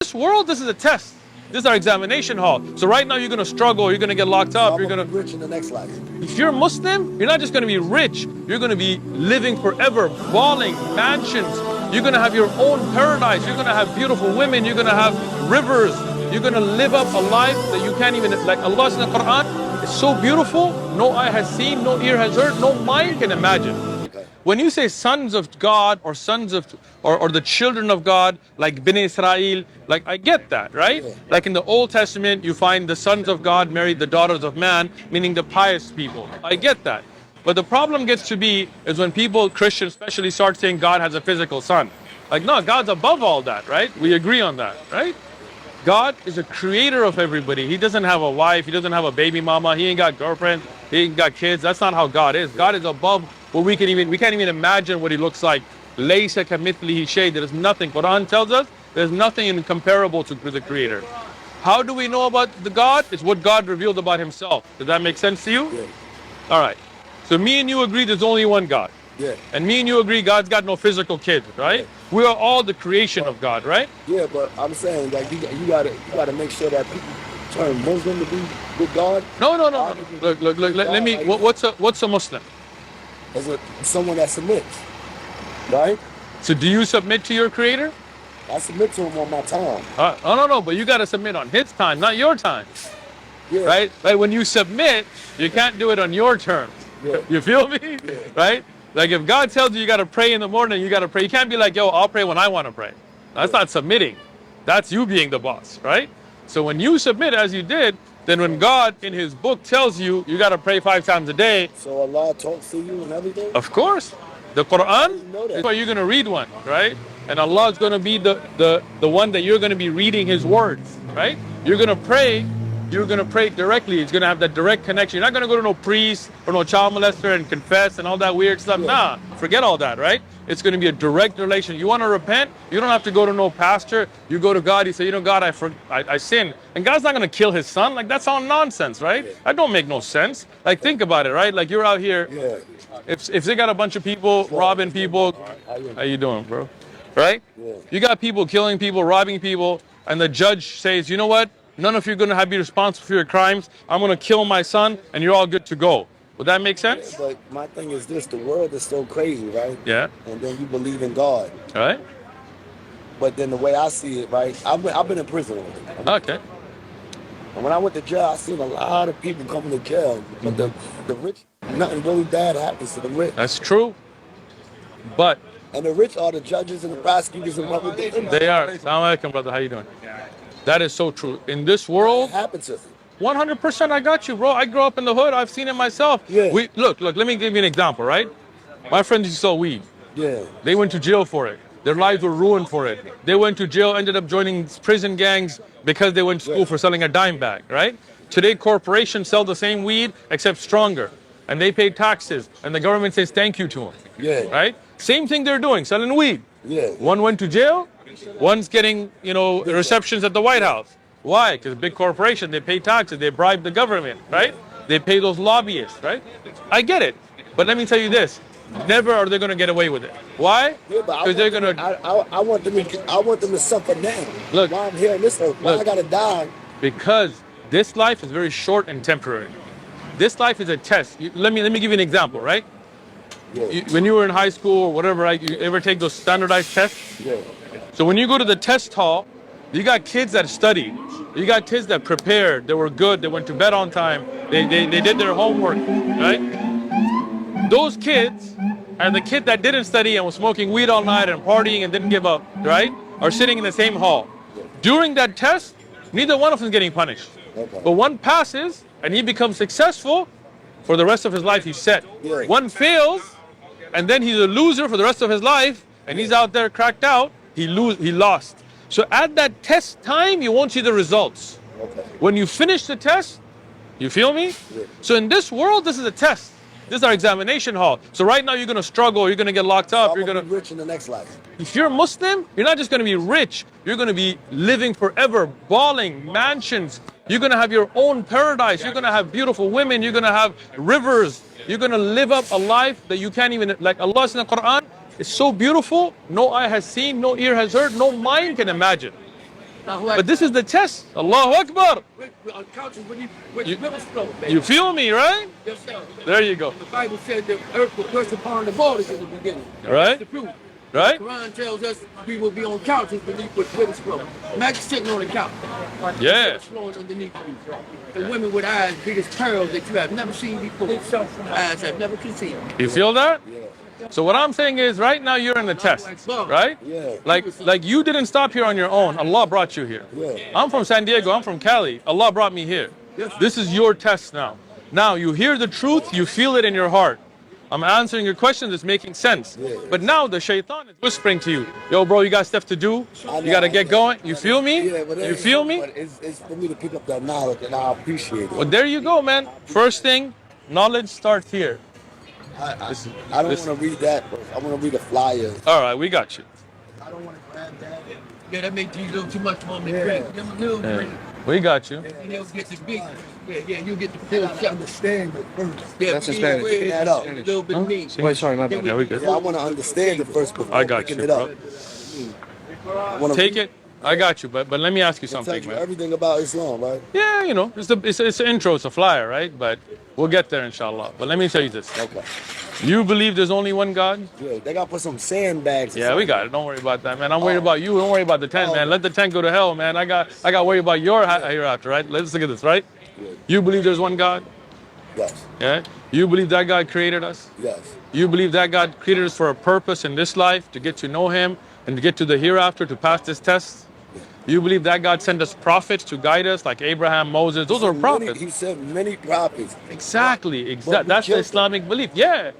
This world, this is a test. This is our examination hall. So right now you're going to struggle, you're going to get locked up, you're going to be rich in the next life. If you're Muslim, you're not just going to be rich, you're going to be living forever, balling, mansions. You're going to have your own paradise. You're going to have beautiful women. You're going to have rivers. You're going to live up a life that you can't even, like Allah says in the Quran, it's so beautiful, no eye has seen, no ear has heard, no mind can imagine. When you say sons of God or sons of, or the children of God, like Bnei Israel, like I get that, right? Yeah. Like in the Old Testament, you find the sons of God married the daughters of man, meaning the pious people. I get that. But the problem gets to be is when people, Christians especially, start saying God has a physical son. Like, no, God's above all that, right? We agree on that, right? God is a creator of everybody. He doesn't have a wife. He doesn't have a baby mama. He ain't got girlfriend. He ain't got kids. That's not how God is. God is above what we can't even imagine what he looks like. Laysa kamithlihi shay. There is nothing. Quran tells us there's nothing incomparable to the creator. How do we know about the God? It's what God revealed about himself. Does that make sense to you? Yeah. All right. So me and you agree there's only one God. Yeah. And me and you agree God's got no physical kids, right? Yeah. We are all the creation of God, right? Yeah, but I'm saying like you gotta make sure that people turn Muslim to be with God. No. Look. Let me. What's a Muslim? As someone that submits, right? So do you submit to your creator? I submit to him on my time. No. But you got to submit on his time, not your time. Yeah. Right? Like when you submit, you can't do it on your terms. Yeah. You feel me? Yeah. Right? Like if God tells you got to pray in the morning, you got to pray. You can't be like, yo, I'll pray when I want to pray. That's not submitting. That's you being the boss, right? So when you submit as you did, then when God in his book tells you, you got to pray 5 times a day. So Allah talks to you and everything? Of course. The Quran is why you're going to read one, right? And Allah is going to be the one that you're going to be reading his words, right? You're going to pray directly. It's going to have that direct connection. You're not going to go to no priest or no child molester and confess and all that weird stuff. Yeah. Nah, forget all that, right? It's going to be a direct relation. You want to repent? You don't have to go to no pastor. You go to God. You say, you know, God, I sinned. And God's not going to kill his son. Like, that's all nonsense, right? Yeah. That don't make no sense. Like, think about it, right? Like, you're out here. Yeah. If they got a bunch of people robbing people, how you doing, bro? Right? Yeah. You got people killing people, robbing people, and the judge says, you know what? None of you are going to be responsible for your crimes. I'm going to kill my son, and you're all good to go. Would that make sense? Yeah, but my thing is this: the world is so crazy, right? Yeah. And then you believe in God. All right. But then the way I see it, right? I've been in prison. Okay. And when I went to jail, I seen a lot of people coming to jail. But the rich, nothing really bad happens to the rich. That's true. But And the rich are the judges and the prosecutors and everything. they are. Assalamu alaikum, brother. How you doing? That is so true. In this world, It happens to them. 100% I got you, bro. I grew up in the hood. I've seen it myself. Yeah. Look, let me give you an example, right? My friends used to sell weed. Yeah. They went to jail for it. Their lives were ruined for it. They went to jail, ended up joining prison gangs because they went to school for selling a dime bag, right? Today, corporations sell the same weed, except stronger. And they pay taxes. And the government says thank you to them. Yeah. Right? Same thing they're doing, selling weed. Yeah. One went to jail. One's getting, receptions at the White House. Why? Because big corporation, they pay taxes, they bribe the government, right? They pay those lobbyists, right? I get it. But let me tell you this. Never are they going to get away with it. Why? Yeah, but Because they're going to... I want them to suffer now. Look. While I'm here in this earth, why I gotta die? Because this life is very short and temporary. This life is a test. Let me give you an example, right? Yeah. When you were in high school or whatever, right, you ever take those standardized tests? Yeah. So when you go to the test hall, you got kids that studied. You got kids that prepared. They were good. They went to bed on time. They did their homework, right? Those kids and the kid that didn't study and was smoking weed all night and partying and didn't give up, right, are sitting in the same hall. During that test, neither one of them is getting punished. Okay. But one passes and he becomes successful. For the rest of his life, he's set. Yeah. One fails, and then he's a loser for the rest of his life, and he's out there cracked out. He lost. So at that test time, you won't see the results. Okay. When you finish the test, you feel me? Yeah. So in this world, this is a test. This is our examination hall. So right now, you're going to struggle. You're going to get locked up. I'm gonna be rich in the next life. If you're Muslim, you're not just going to be rich. You're going to be living forever, balling, mansions. You're going to have your own paradise. You're going to have beautiful women. You're going to have rivers. You're going to live up a life that you can't even, like Allah says in the Quran, it's so beautiful, no eye has seen, no ear has heard, no mind can imagine. But this is the test. Allahu Akbar. On couches with You- rivers flow, man. You feel me, right? Yes, sir. There you go. The Bible said the earth will burst upon the waters in the beginning. Right. That's the proof. Right? The Quran tells us we will be on couches beneath with rivers flow. Imagine sitting on a couch. Yeah. Rivers flowing underneath you. The women with eyes big as pearls that you have never seen before. Eyes have never conceived. You feel that? So what I'm saying is, right now you're in the test, right? Yeah. Like you didn't stop here on your own. Allah brought you here. Yeah. I'm from San Diego. I'm from Cali. Allah brought me here. This is your test now. Now you hear the truth. You feel it in your heart. I'm answering your questions. It's making sense. But now the shaitan is whispering to you, yo, bro, you got stuff to do. You got to get going. You feel me? Yeah, but You feel me? But it's for me to pick up that knowledge, and I appreciate it. Well, there you go, man. First thing, knowledge starts here. I don't want to read that. I want to read the flyer. All right, we got you. I don't want to grab that. Yeah, that makes you a little too much for me. Give him a little drink. We got you. And he'll get the big. Yeah, you get the full shot. Understand it first. Yeah, That's in Spanish. Pick that up. A little bit of me. Wait, sorry, my bad. Yeah, we good. Yeah, I want to understand it first before I got picking you, it up. I want to Take it. I got you. But let me ask you tell something, you man. everything about Islam, right? Yeah, you know, it's an intro, it's a flyer, right? But we'll get there, inshallah. But let me tell you this. Okay. You believe there's only one God? Yeah, they got to put some sandbags. or Yeah, we something. got it. Don't worry about that, man. I'm worried about you. Don't worry about the tent, man. Let the tent go to hell, man. I got worried about your hereafter, right? Let's look at this, right? You believe there's one God? Yes. Yeah. You believe that God created us? Yes. You believe that God created us for a purpose in this life, to get to know Him and to get to the hereafter, to pass this test? You believe that God sent us prophets to guide us, like Abraham, Moses? Those are prophets. He sent many prophets. Exactly. But we That's the killed them. Islamic belief. Yeah.